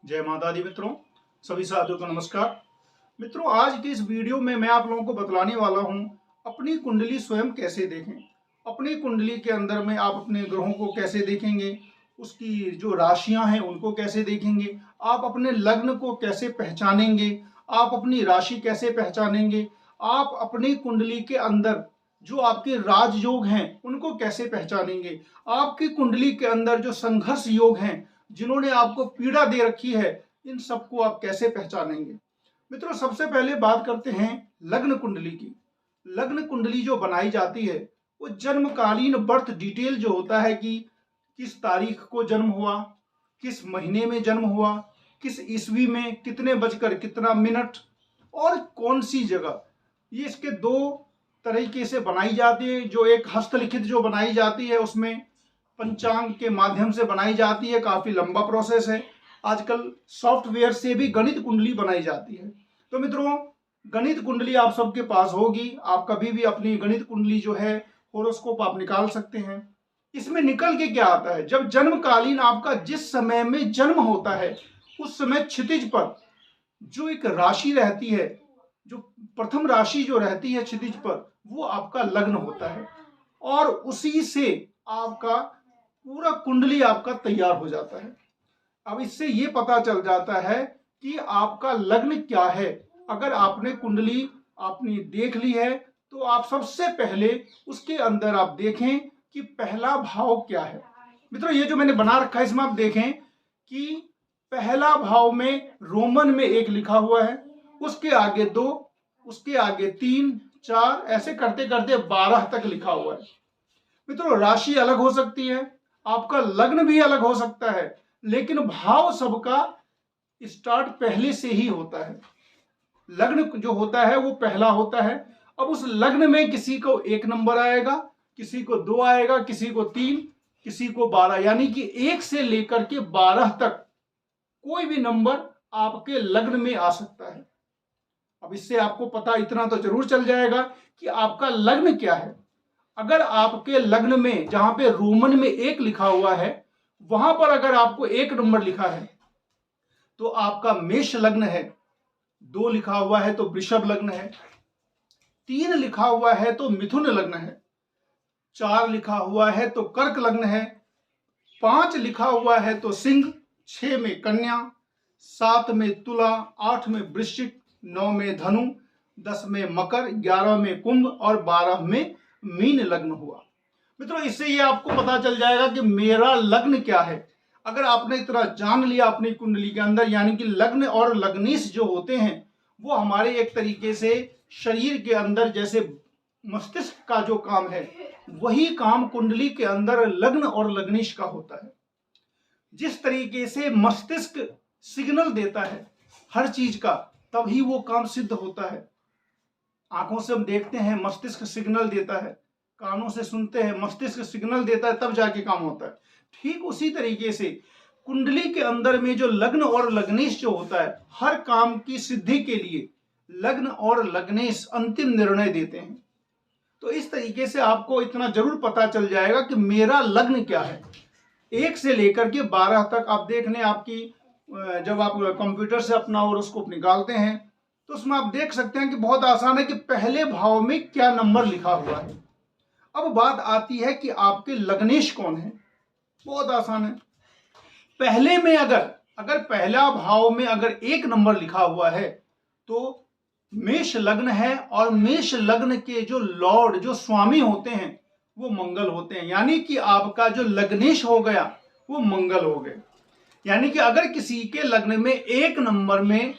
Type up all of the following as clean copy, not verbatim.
जय माता दी मित्रों, सभी साथियों को नमस्कार। मित्रों, आज की इस वीडियो में मैं आप लोगों को बतलाने वाला हूं अपनी कुंडली स्वयं कैसे देखें। अपनी कुंडली के अंदर में आप अपने ग्रहों को कैसे देखेंगे, उसकी जो राशियां हैं उनको कैसे देखेंगे, आप अपने लग्न को कैसे पहचानेंगे, आप अपनी राशि कैसे पहचानेंगे, आप अपनी कुंडली के अंदर जो आपके राजयोग हैं उनको कैसे पहचानेंगे, आपकी कुंडली के अंदर जो संघर्ष योग हैं जिन्होंने आपको पीड़ा दे रखी है, इन सबको आप कैसे पहचानेंगे। मित्रों, सबसे पहले बात करते हैं लग्न कुंडली की। लग्न कुंडली जो बनाई जाती है वो जन्मकालीन बर्थ डिटेल जो होता है कि किस तारीख को जन्म हुआ, किस महीने में जन्म हुआ, किस ईस्वी में, कितने बजकर कितना मिनट और कौन सी जगह, ये इसके दो तरीके से बनाई जाती है। जो एक हस्तलिखित जो बनाई जाती है उसमें पंचांग के माध्यम से बनाई जाती है, काफी लंबा प्रोसेस है। आजकल सॉफ्टवेयर से भी गणित कुंडली बनाई जाती है। तो मित्रों, गणित कुंडली आप सबके पास होगी। आप कभी भी अपनी गणित कुंडली जो है होरोस्कोप आप निकाल सकते हैं। इसमें निकल के क्या आता है, जब जन्मकालीन आपका जिस समय में जन्म होता है उस समय क्षितिज पर जो एक राशि रहती है, जो प्रथम राशि जो रहती है क्षितिज पर, वो आपका लग्न होता है और उसी से आपका पूरा कुंडली आपका तैयार हो जाता है। अब इससे ये पता चल जाता है कि आपका लग्न क्या है। अगर आपने कुंडली आपने देख ली है तो आप सबसे पहले उसके अंदर आप देखें कि पहला भाव क्या है। मित्रों, ये जो मैंने बना रखा है इसमें आप देखें कि पहला भाव में रोमन में 1 लिखा हुआ है, उसके आगे 2, उसके आगे 3, 4, ऐसे करते करते 12 तक लिखा हुआ है। मित्रों, राशि अलग हो सकती है, आपका लग्न भी अलग हो सकता है, लेकिन भाव सबका स्टार्ट पहले से ही होता है। लग्न जो होता है वो पहला होता है। अब उस लग्न में किसी को 1 नंबर आएगा, किसी को 2 आएगा, किसी को 3, किसी को 12, यानी कि 1 से लेकर के 12 तक कोई भी नंबर आपके लग्न में आ सकता है। अब इससे आपको पता इतना तो जरूर चल जाएगा कि आपका लग्न क्या है। अगर आपके लग्न में जहां पे रोमन में 1 लिखा हुआ है वहां पर अगर आपको 1 नंबर लिखा है तो आपका मेष लग्न है। 2 लिखा हुआ है तो वृषभ लग्न है। 3 लिखा हुआ है तो मिथुन लग्न है। 4 लिखा हुआ है तो कर्क लग्न है। 5 लिखा हुआ है तो सिंह। 6 में कन्या। 7 में तुला। 8 में वृश्चिक। 9 में धनु। 10 में मकर। 11 में कुंभ और 12 में मीन लग्न हुआ। मित्रों, इससे ये आपको पता चल जाएगा कि मेरा लग्न क्या है। अगर आपने इतना जान लिया अपनी कुंडली के अंदर, यानी कि लग्न और लग्नेश जो होते हैं वो हमारे एक तरीके से शरीर के अंदर जैसे मस्तिष्क का जो काम है वही काम कुंडली के अंदर लग्न और लग्नेश का होता है। जिस तरीके से मस्तिष्क सिग्नल देता है हर चीज का, तभी वो काम सिद्ध होता है। आंखों से हम देखते हैं, मस्तिष्क सिग्नल देता है। कानों से सुनते हैं, मस्तिष्क सिग्नल देता है, तब जाके काम होता है। ठीक उसी तरीके से कुंडली के अंदर में जो लग्न और लग्नेश जो होता है, हर काम की सिद्धि के लिए लग्न और लग्नेश अंतिम निर्णय देते हैं। तो इस तरीके से आपको इतना जरूर पता चल जाएगा कि मेरा लग्न क्या है। 1 से लेकर के 12 तक आप देख लें। आपकी जब आप कंप्यूटर से अपना होरोस्कोप निकालते हैं तो उसमें आप देख सकते हैं कि बहुत आसान है कि पहले भाव में क्या नंबर लिखा हुआ है। अब बात आती है कि आपके लग्नेश कौन है। बहुत आसान है। पहले में अगर पहला भाव में अगर 1 नंबर लिखा हुआ है तो मेष लग्न है, और मेष लग्न के जो लॉर्ड जो स्वामी होते हैं वो मंगल होते हैं। यानी कि आपका जो लग्नेश हो गया वो मंगल हो गए। यानी कि अगर किसी के लग्न में 1 नंबर में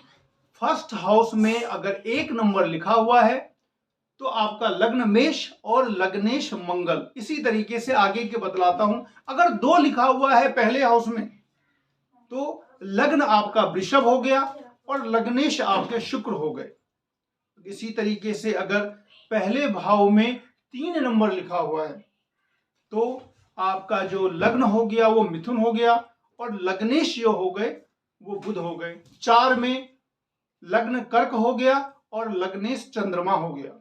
फर्स्ट हाउस में अगर 1 नंबर लिखा हुआ है तो आपका लग्न मेष और लग्नेश मंगल। इसी तरीके से आगे के बतलाता हूं। अगर 2 लिखा हुआ है पहले हाउस में तो लग्न आपका वृषभ हो गया और लग्नेश आपके शुक्र हो गए। इसी तरीके से अगर पहले भाव में 3 नंबर लिखा हुआ है तो आपका जो लग्न हो गया वो मिथुन हो गया और लग्नेश जो हो गए वो बुध हो गए। 4 में लग्न कर्क हो गया और लग्नेश चंद्रमा हो गया।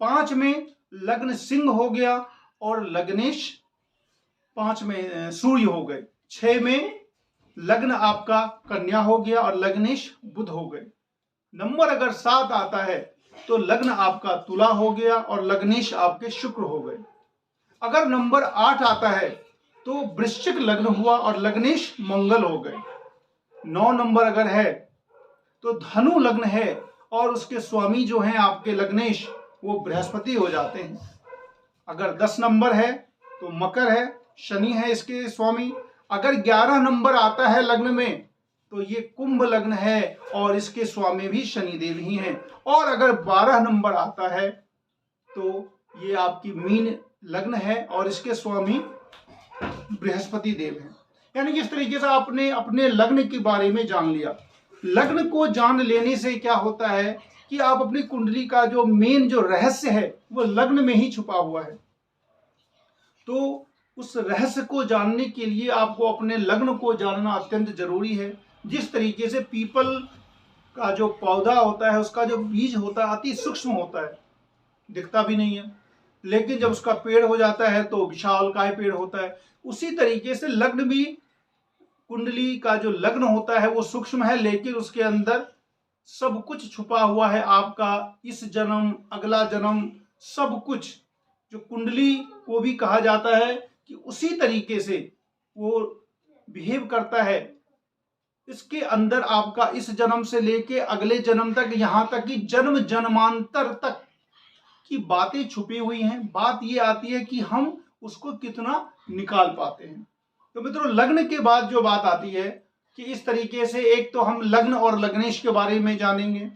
5 में लग्न सिंह हो गया और लग्नेश 5 में सूर्य हो गए। 6 में लग्न आपका कन्या हो गया और लग्नेश बुध हो गए। नंबर अगर 7 आता है तो लग्न आपका तुला हो गया और लग्नेश आपके शुक्र हो गए। अगर नंबर 8 आता है तो वृश्चिक लग्न हुआ और लग्नेश मंगल हो गए। 9 नंबर अगर है तो धनु लग्न है और उसके स्वामी जो हैं आपके लग्नेश वो बृहस्पति हो जाते हैं। अगर 10 नंबर है तो मकर है, शनि है इसके स्वामी। अगर 11 नंबर आता है लग्न में तो ये कुंभ लग्न है और इसके स्वामी भी शनिदेव ही हैं। और अगर 12 नंबर आता है तो ये आपकी मीन लग्न है और इसके स्वामी बृहस्पति देव हैं। यानी कि इस तरीके से आपने अपने लग्न के बारे में जान लिया। लग्न को जान लेने से क्या होता है कि आप अपनी कुंडली का जो मेन जो रहस्य है वो लग्न में ही छुपा हुआ है। तो उस रहस्य को जानने के लिए आपको अपने लग्न को जानना अत्यंत जरूरी है। जिस तरीके से पीपल का जो पौधा होता है उसका जो बीज होता है अति सूक्ष्म होता है, दिखता भी नहीं है, लेकिन जब उसका पेड़ हो जाता है तो विशालकाय पेड़ होता है। उसी तरीके से लग्न भी, कुंडली का जो लग्न होता है वो सूक्ष्म है, लेकिन उसके अंदर सब कुछ छुपा हुआ है। आपका इस जन्म, अगला जन्म, सब कुछ जो कुंडली को भी कहा जाता है कि उसी तरीके से वो बिहेव करता है। इसके अंदर आपका इस जन्म से लेके अगले जन्म तक, यहां तक कि जन्म जन्मांतर तक की बातें छुपी हुई हैं। बात ये आती है कि हम उसको कितना निकाल पाते हैं। तो मित्रों, लग्न के बाद जो बात आती है कि इस तरीके से एक तो हम लग्न और लग्नेश के बारे में जानेंगे।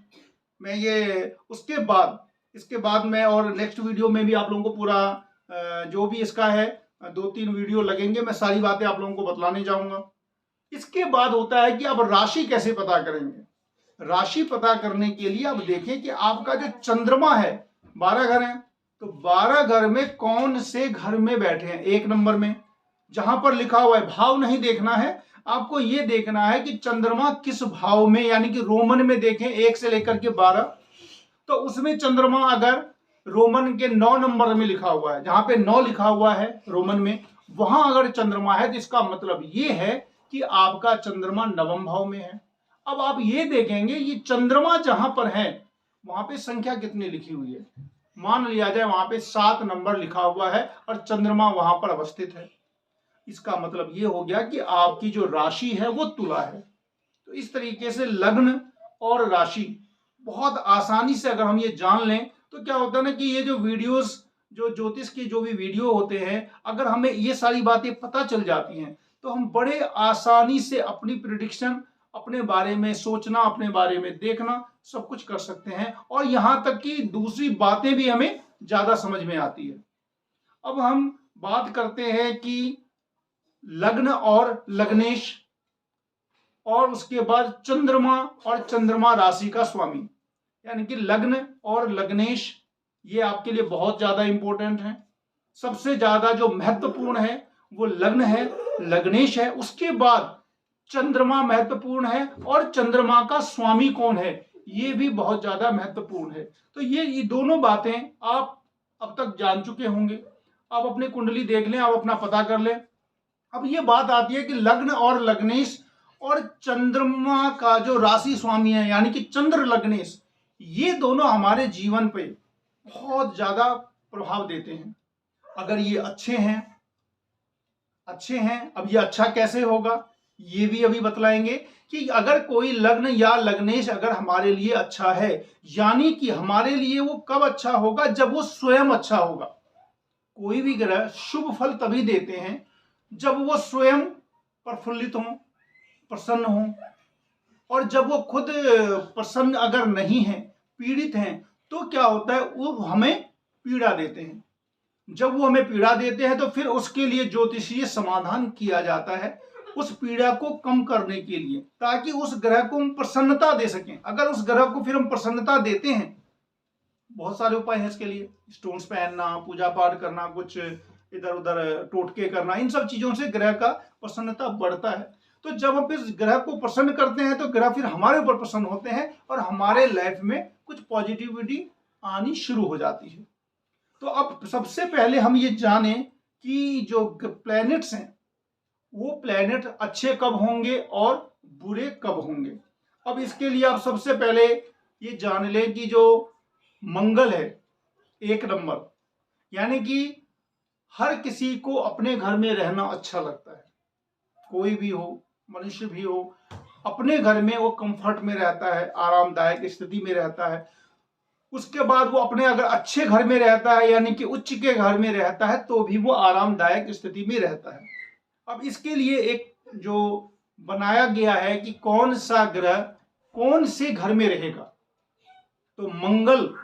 मैं ये इसके बाद मैं और नेक्स्ट वीडियो में भी आप लोगों को पूरा जो भी इसका है 2-3 वीडियो लगेंगे, मैं सारी बातें आप लोगों को बतलाने जाऊंगा। इसके बाद होता है कि अब राशि कैसे पता करेंगे। राशि पता करने के लिए अब देखें कि आपका जो चंद्रमा है, 12 घर हैं, तो 12 घर में कौन से घर में बैठे हैं। 1 नंबर में जहां पर लिखा हुआ है, भाव नहीं देखना है आपको, ये देखना है कि चंद्रमा किस भाव में, यानी कि रोमन में देखें 1 से लेकर के 12, तो उसमें चंद्रमा अगर रोमन के 9 नंबर में लिखा हुआ है, जहां पे 9 लिखा हुआ है रोमन में, वहां अगर चंद्रमा है तो इसका मतलब ये है कि आपका चंद्रमा नवम भाव में है। अब आप ये देखेंगे ये चंद्रमा जहां पर है वहां पे संख्या कितनी लिखी हुई है। मान लिया जाए वहां पे 7 नंबर लिखा हुआ है और चंद्रमा वहां पर अवस्थित है। इसका मतलब ये हो गया कि आपकी जो राशि है वो तुला है। तो इस तरीके से लग्न और राशि बहुत आसानी से अगर हम ये जान लें तो क्या होता है ना कि ये जो वीडियोस, जो ज्योतिष के जो भी वीडियो होते हैं, अगर हमें ये सारी बातें पता चल जाती हैं तो हम बड़े आसानी से अपनी प्रिडिक्शन, अपने बारे में सोचना, अपने बारे में देखना, सब कुछ कर सकते हैं। और यहां तक कि दूसरी बातें भी हमें ज्यादा समझ में आती है। अब हम बात करते हैं कि लग्न और लग्नेश और उसके बाद चंद्रमा और चंद्रमा राशि का स्वामी, यानी कि लग्न और लग्नेश ये आपके लिए बहुत ज्यादा इंपॉर्टेंट है। सबसे ज्यादा जो महत्वपूर्ण है वो लग्न है, लग्नेश है, उसके बाद चंद्रमा महत्वपूर्ण है और चंद्रमा का स्वामी कौन है ये भी बहुत ज्यादा महत्वपूर्ण है। तो ये दोनों बातें आप अब तक जान चुके होंगे। आप अपनी कुंडली देख लें, आप अपना पता कर लें। अब ये बात आती है कि लग्न और लग्नेश और चंद्रमा का जो राशि स्वामी है, यानी कि चंद्र लग्नेश, ये दोनों हमारे जीवन पे बहुत ज्यादा प्रभाव देते हैं। अगर ये अच्छे हैं, अब ये अच्छा कैसे होगा ये भी अभी बतलाएंगे कि अगर कोई लग्न या लग्नेश अगर हमारे लिए अच्छा है, यानी कि हमारे लिए वो कब अच्छा होगा, जब वो स्वयं अच्छा होगा। कोई भी ग्रह शुभ फल तभी देते हैं जब वो स्वयं प्रफुल्लित हों, प्रसन्न हों। और जब वो खुद प्रसन्न अगर नहीं है, पीड़ित हैं, तो क्या होता है, वो हमें पीड़ा देते हैं। जब वो हमें पीड़ा देते हैं तो फिर उसके लिए ज्योतिषीय समाधान किया जाता है उस पीड़ा को कम करने के लिए, ताकि उस ग्रह को हम प्रसन्नता दे सकें। अगर उस ग्रह को फिर हम प्रसन्नता देते हैं, बहुत सारे उपाय हैं इसके लिए, स्टोन्स पहनना, पूजा पाठ करना, कुछ इधर उधर टोटके करना, इन सब चीजों से ग्रह का प्रसन्नता बढ़ता है। तो जब हम इस ग्रह को प्रसन्न करते हैं तो ग्रह फिर हमारे ऊपर प्रसन्न होते हैं और हमारे लाइफ में कुछ पॉजिटिविटी आनी शुरू हो जाती है। तो अब सबसे पहले हम ये जानें कि जो प्लैनेट्स हैं वो प्लेनेट अच्छे कब होंगे और बुरे कब होंगे। अब इसके लिए आप सबसे पहले ये जान लें कि जो मंगल है 1 नंबर, यानी कि हर किसी को अपने घर में रहना अच्छा लगता है। कोई भी हो, मनुष्य भी हो, अपने घर में वो कंफर्ट में रहता है, आरामदायक स्थिति में रहता है। उसके बाद वो अपने अगर अच्छे घर में रहता है, यानी कि उच्च के घर में रहता है, तो भी वो आरामदायक स्थिति में रहता है। अब इसके लिए एक जो बनाया गया है कि कौन सा ग्रह कौन से घर में रहेगा, तो मंगल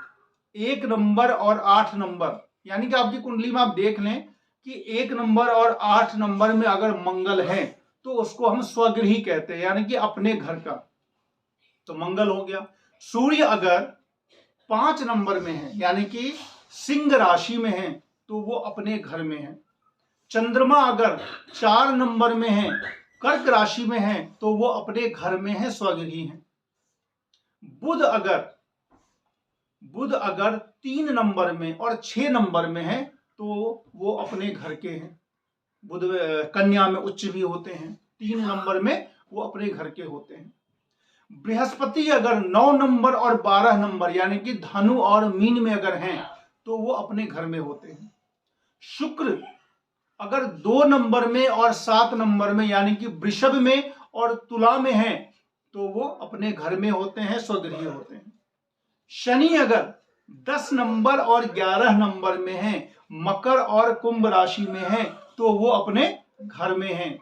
1 नंबर और 8 नंबर, यानी कि आपकी कुंडली में आप देख लें कि 1 नंबर और 8 नंबर में अगर मंगल है तो उसको हम स्वगृही कहते हैं, यानी कि अपने घर का, तो मंगल हो गया। सूर्य अगर 5 नंबर में है, यानी कि सिंह राशि में है, तो वो अपने घर में है। चंद्रमा अगर 4 नंबर में है, कर्क राशि में है, तो वो अपने घर में है, स्वगृही है। बुध अगर 3 नंबर में और 6 नंबर में है, तो वो अपने घर के हैं। बुध कन्या में उच्च भी होते हैं, 3 नंबर में वो अपने घर के होते हैं। बृहस्पति अगर 9 नंबर और 12 नंबर, यानी कि धनु और मीन में अगर हैं, तो वो अपने घर में होते हैं। शुक्र अगर 2 नंबर में और 7 नंबर में, यानी कि वृषभ में और तुला में है, तो वो अपने घर में होते हैं, स्वगृही होते हैं। शनि अगर 10 नंबर और 11 नंबर में है, मकर और कुंभ राशि में है, तो वो अपने घर में है।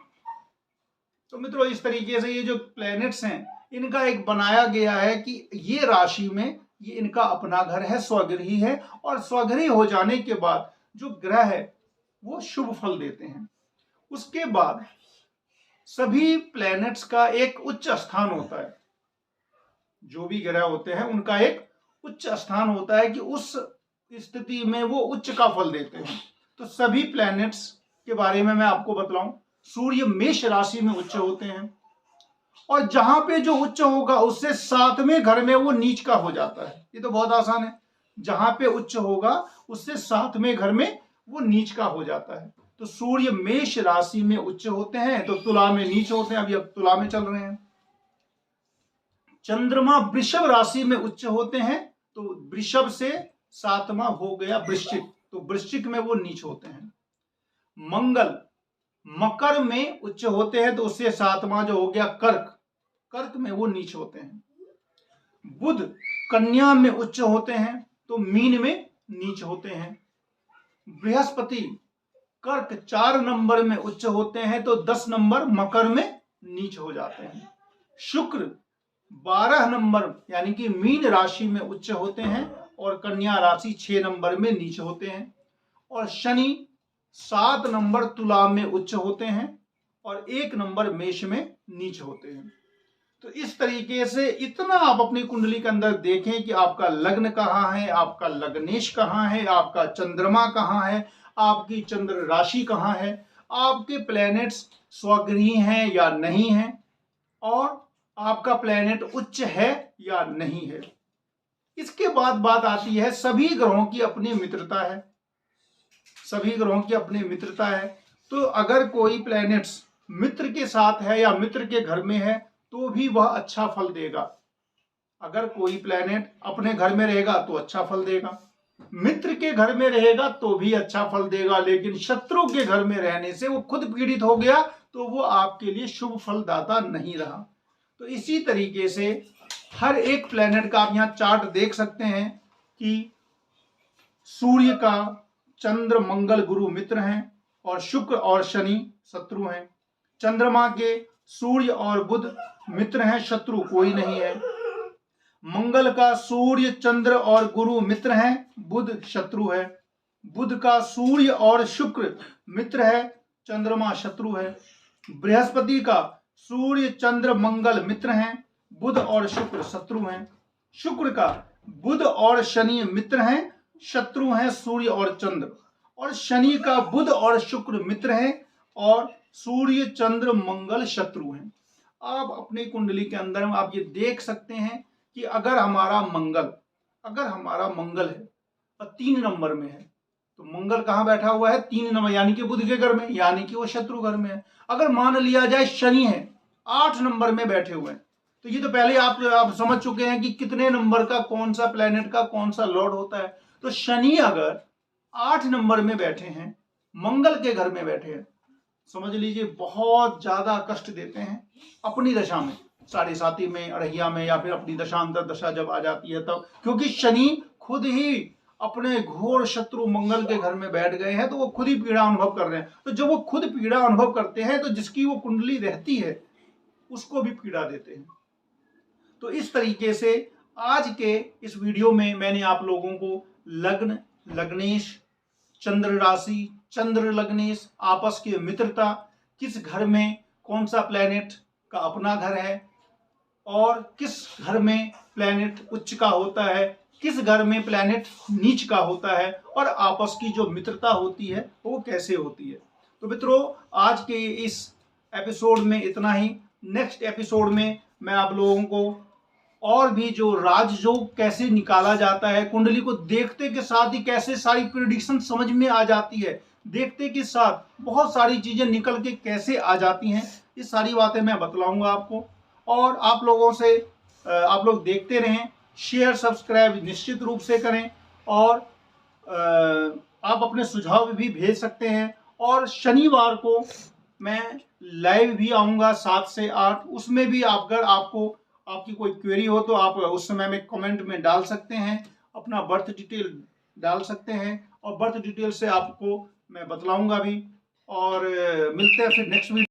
तो मित्रों, इस तरीके से ये जो प्लैनेट्स हैं, इनका एक बनाया गया है कि ये राशि में ये इनका अपना घर है, स्वगृही है, और स्वगृही हो जाने के बाद जो ग्रह है वो शुभ फल देते हैं। उसके बाद सभी प्लैनेट्स का एक उच्च स्थान होता है। जो भी ग्रह होते हैं उनका एक उच्च स्थान होता है कि उस स्थिति में वो उच्च का फल देते हैं। तो सभी प्लैनेट्स के बारे में मैं आपको बतलाऊं, सूर्य मेष राशि में उच्च होते हैं, और जहां पे जो उच्च होगा उससे 7वें घर में वो नीच का हो जाता है। ये तो बहुत आसान है, जहां पे उच्च होगा उससे 7वें घर में वो नीच का हो जाता है। तो सूर्य मेष राशि में उच्च होते हैं, तो तुला में नीच होते हैं, अभी अब तुला में चल रहे हैं। चंद्रमा वृषभ राशि में उच्च होते हैं, तो वृषभ से 7वां हो गया वृश्चिक, तो वृश्चिक में वो नीच होते हैं। मंगल मकर में उच्च होते हैं, तो उससे 7वां जो हो गया कर्क, कर्क में वो नीच होते हैं। बुध कन्या में उच्च होते हैं, तो मीन में नीच होते हैं। बृहस्पति कर्क 4 नंबर में उच्च होते हैं, तो 10 नंबर मकर में नीच हो जाते हैं। शुक्र 12 नंबर यानी कि मीन राशि में उच्च होते हैं, और कन्या राशि 6 नंबर में नीच होते हैं। और शनि 7 नंबर तुला में उच्च होते हैं, और 1 नंबर मेष में नीच होते हैं। तो इस तरीके से इतना आप अपनी कुंडली के अंदर देखें कि आपका लग्न कहाँ है, आपका लग्नेश कहाँ है, आपका चंद्रमा कहाँ है, आपकी चंद्र राशि कहाँ है, आपके प्लैनेट्स स्वगृही हैं या नहीं हैं, और आपका प्लैनेट उच्च है या नहीं है। इसके बाद बात आती है, सभी ग्रहों की अपनी मित्रता है, सभी ग्रहों की अपनी मित्रता है। तो अगर कोई प्लैनेट्स मित्र के साथ है या मित्र के घर में है, तो भी वह अच्छा फल देगा। अगर कोई प्लैनेट अपने घर में रहेगा तो अच्छा फल देगा, मित्र के घर में रहेगा तो भी अच्छा फल देगा, लेकिन शत्रु के घर में रहने से वो खुद पीड़ित हो गया तो वो आपके लिए शुभ फलदाता नहीं रहा। तो इसी तरीके से हर एक प्लैनेट का आप यहाँ चार्ट देख सकते हैं कि सूर्य का चंद्र मंगल गुरु मित्र हैं, और शुक्र और शनि शत्रु हैं। चंद्रमा के सूर्य और बुध मित्र हैं, शत्रु कोई नहीं है। मंगल का सूर्य चंद्र और गुरु मित्र हैं, बुध शत्रु है। बुध का सूर्य और शुक्र मित्र है, चंद्रमा शत्रु है। बृहस्पति का सूर्य चंद्र मंगल मित्र हैं, बुध और शुक्र शत्रु हैं। शुक्र का बुध और शनि मित्र हैं, शत्रु हैं सूर्य और चंद्र। और शनि का बुध और शुक्र मित्र हैं, और सूर्य चंद्र मंगल शत्रु हैं। आप अपनी कुंडली के अंदर में आप ये देख सकते हैं कि अगर हमारा मंगल है और 3 नंबर में है, तो मंगल कहाँ बैठा हुआ है? 3 नंबर यानी कि बुध के घर में, यानी कि वो शत्रु घर में है। अगर मान लिया जाए शनि है 8 नंबर में बैठे हुए हैं, तो ये तो पहले आप समझ चुके हैं कि कितने नंबर का कौन सा प्लेनेट का कौन सा लॉर्ड होता है। तो शनि अगर 8 नंबर में बैठे हैं, मंगल के घर में बैठे हैं, समझ लीजिए बहुत ज्यादा कष्ट देते हैं अपनी दशा में, 7.5 में, अढ़ैया में, या फिर अपनी दशांतर दशा जब आ जाती है तब, क्योंकि शनि खुद ही अपने घोर शत्रु मंगल के घर में बैठ गए हैं, तो वो खुद ही पीड़ा अनुभव कर रहे हैं। तो जब वो खुद पीड़ा अनुभव करते हैं तो जिसकी वो कुंडली रहती है उसको भी पीड़ा देते हैं। तो इस तरीके से आज के इस वीडियो में मैंने आप लोगों को लग्न, लग्नेश, चंद्र राशि, चंद्र लग्नेश, आपस की मित्रता, किस घर में कौन सा प्लेनेट का अपना घर है और किस घर में प्लेनेट उच्च का होता है, किस घर में प्लेनेट नीच का होता है, और आपस की जो मित्रता होती है वो कैसे होती है। तो मित्रों आज के इस एपिसोड में इतना ही। नेक्स्ट एपिसोड में मैं आप लोगों को और भी जो राजयोग कैसे निकाला जाता है, कुंडली को देखते के साथ ही कैसे सारी प्रिडिक्शन समझ में आ जाती है, देखते के साथ बहुत सारी चीजें निकल के कैसे आ जाती हैं, ये सारी बातें मैं बतलाऊंगा आपको। और आप लोगों से आप लोग देखते रहें, शेयर सब्सक्राइब निश्चित रूप से करें, और आप अपने सुझाव भी भेज सकते हैं। और शनिवार को मैं लाइव भी आऊँगा 7 से 8, उसमें भी अगर आपको आपकी कोई क्वेरी हो तो आप उस समय में कमेंट में डाल सकते हैं, अपना बर्थ डिटेल डाल सकते हैं, और बर्थ डिटेल से आपको मैं बतलाऊंगा भी। और मिलते हैं फिर नेक्स्ट वीडियो।